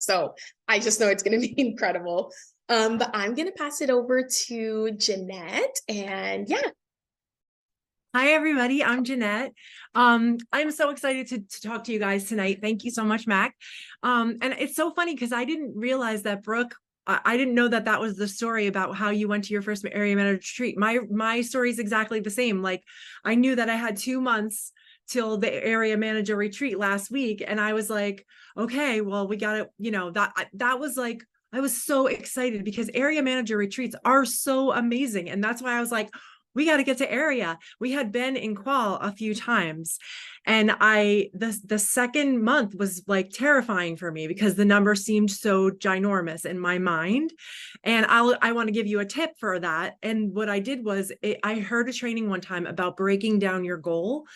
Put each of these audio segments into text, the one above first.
So I just know it's going to be incredible. But I'm going to pass it over to Jeanette. And yeah. Hi, everybody. I'm Jeanette. I'm so excited to talk to you guys tonight. Thank you so much, Mac. And it's so funny because I didn't realize that Brooke, I didn't know that that was the story about how you went to your first area manager retreat. My story is exactly the same. Like, I knew that I had 2 months till the area manager retreat last week. And I was like, okay, well, we got it. That was like, I was so excited because area manager retreats are so amazing. And that's why I was like, we got to get to area. We had been in Qual a few times, and the second month was like terrifying for me because the number seemed so ginormous in my mind. And I want to give you a tip for that. And what I did was I heard a training one time about breaking down your goal,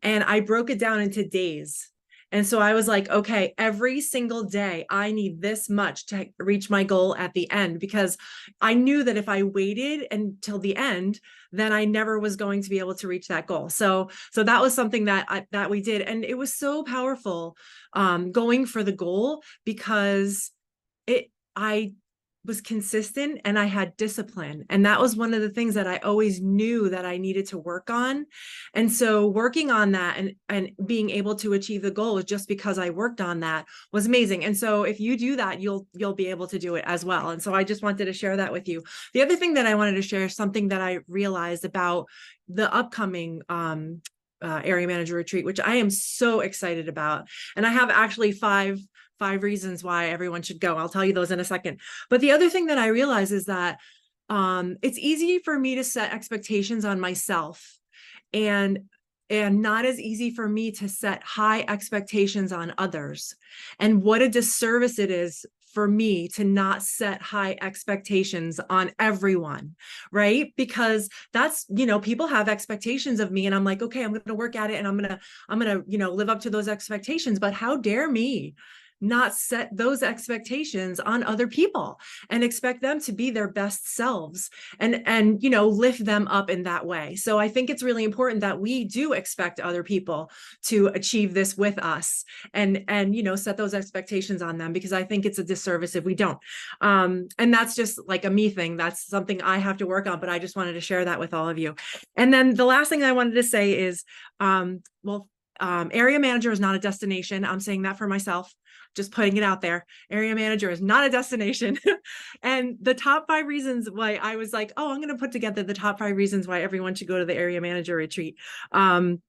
and I broke it down into days. And so I was like, okay, every single day I need this much to reach my goal at the end, because I knew that if I waited until the end, then I never was going to be able to reach that goal. So that was something that we did. And it was so powerful going for the goal because I was consistent and I had discipline. And that was one of the things that I always knew that I needed to work on. And so working on that and being able to achieve the goal just because I worked on that was amazing. And so if you do that, you'll be able to do it as well. And so I just wanted to share that with you. The other thing that I wanted to share is something that I realized about the upcoming area manager retreat, which I am so excited about. And I have actually five reasons why everyone should go. I'll tell you those in a second. But the other thing that I realize is that it's easy for me to set expectations on myself, and not as easy for me to set high expectations on others. And what a disservice it is for me to not set high expectations on everyone, right? Because that's, people have expectations of me, and I'm like, okay, I'm going to work at it, and I'm going to, live up to those expectations. But how dare me not set those expectations on other people and expect them to be their best selves and lift them up in that way. So I think it's really important that we do expect other people to achieve this with us and set those expectations on them, because I think it's a disservice if we don't. And that's just like a me thing. That's something I have to work on, but I just wanted to share that with all of you. And then the last thing I wanted to say is, area manager is not a destination. I'm saying that for myself, just putting it out there. Area manager is not a destination. And the top 5 reasons why I was like, oh, I'm going to put together the top 5 reasons why everyone should go to the area manager retreat. And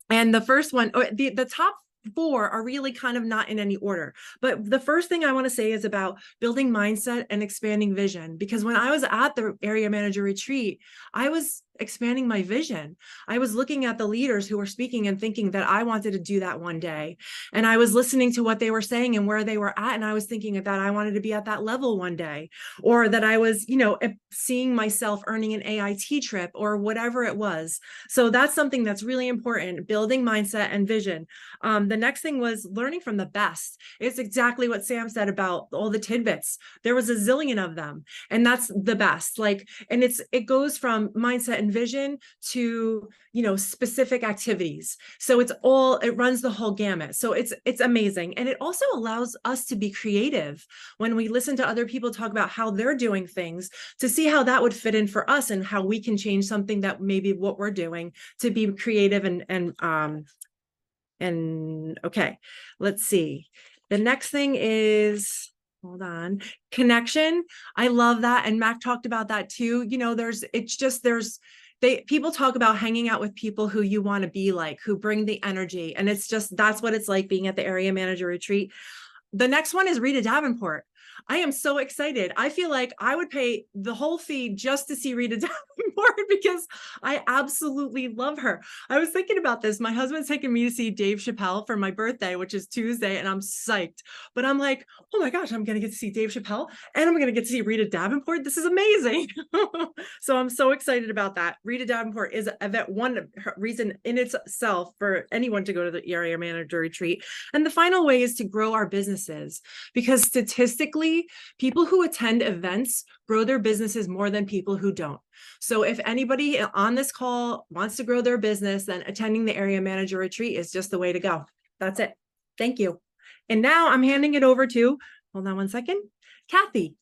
the first one, or the top 4 are really kind of not in any order. But the first thing I want to say is about building mindset and expanding vision. Because when I was at the area manager retreat, I was expanding my vision. I was looking at the leaders who were speaking and thinking that I wanted to do that one day. And I was listening to what they were saying and where they were at. And I was thinking that I wanted to be at that level one day, or that I was, seeing myself earning an AIT trip or whatever it was. So that's something that's really important, building mindset and vision. The next thing was learning from the best. It's exactly what Sam said about all the tidbits. There was a zillion of them, and that's the best. And it goes from mindset and vision to, specific activities. So it runs the whole gamut. So it's amazing. And it also allows us to be creative when we listen to other people talk about how they're doing things, to see how that would fit in for us and how we can change something that maybe what we're doing to be creative and okay, let's see. The next thing is, hold on, connection. I love that. And Mac talked about that too. People talk about hanging out with people who you want to be like, who bring the energy. And that's what it's like being at the area manager retreat. The next one is Rita Davenport. I am so excited. I feel like I would pay the whole fee just to see Rita Davenport because I absolutely love her. I was thinking about this. My husband's taking me to see Dave Chappelle for my birthday, which is Tuesday, and I'm psyched. But I'm like, oh my gosh, I'm going to get to see Dave Chappelle and I'm going to get to see Rita Davenport. This is amazing. So I'm so excited about that. Rita Davenport is one reason in itself for anyone to go to the area manager retreat. And the final way is to grow our businesses, because statistically, people who attend events grow their businesses more than people who don't. So if anybody on this call wants to grow their business, then attending the area manager retreat is just the way to go. That's it. Thank you. And now I'm handing it over to hold on one second. Kathy.